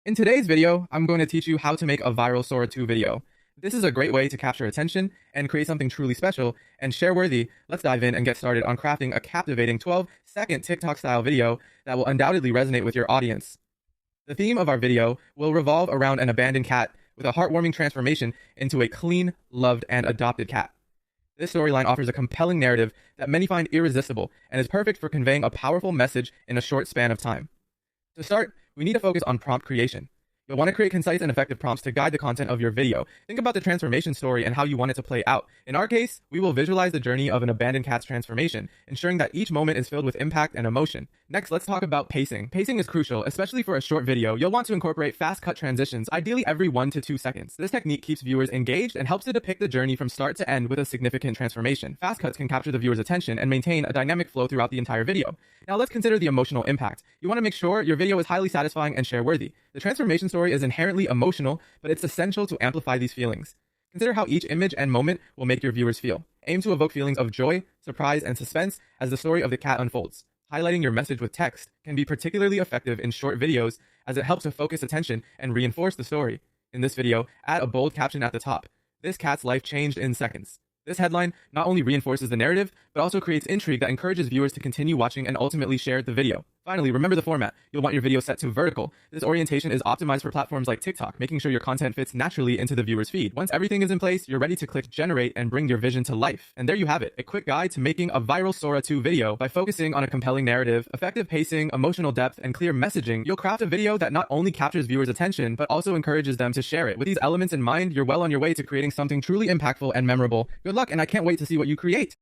In today's video, I'm going to teach you how to make a viral Sora 2 video. This is a great way to capture attention and create something truly special and share-worthy. Let's dive in and get started on crafting a captivating 12-second TikTok-style video that will undoubtedly resonate with your audience. The theme of our video will revolve around an abandoned cat with a heartwarming transformation into a clean, loved, and adopted cat. This storyline offers a compelling narrative that many find irresistible and is perfect for conveying a powerful message in a short span of time. To start, we need to focus on prompt creation. You'll want to create concise and effective prompts to guide the content of your video. Think about the transformation story and how you want it to play out. In our case, we will visualize the journey of an abandoned cat's transformation, ensuring that each moment is filled with impact and emotion. Next, let's talk about pacing. Pacing is crucial, especially for a short video. You'll want to incorporate fast cut transitions, ideally every 1 to 2 seconds. This technique keeps viewers engaged and helps to depict the journey from start to end with a significant transformation. Fast cuts can capture the viewer's attention and maintain a dynamic flow throughout the entire video. Now let's consider the emotional impact. You want to make sure your video is highly satisfying and share-worthy. The transformation story is inherently emotional, but it's essential to amplify these feelings. Consider how each image and moment will make your viewers feel. Aim to evoke feelings of joy, surprise, and suspense as the story of the cat unfolds. Highlighting your message with text can be particularly effective in short videos as it helps to focus attention and reinforce the story. In this video, add a bold caption at the top. This cat's life changed in seconds. This headline not only reinforces the narrative, but also creates intrigue that encourages viewers to continue watching and ultimately share the video. Finally, remember the format. You'll want your video set to vertical. This orientation is optimized for platforms like TikTok, making sure your content fits naturally into the viewer's feed. Once everything is in place, you're ready to click generate and bring your vision to life. And there you have it, a quick guide to making a viral Sora 2 video. By focusing on a compelling narrative, effective pacing, emotional depth, and clear messaging, you'll craft a video that not only captures viewers' attention, but also encourages them to share it. With these elements in mind, you're well on your way to creating something truly impactful and memorable. Good luck, and I can't wait to see what you create.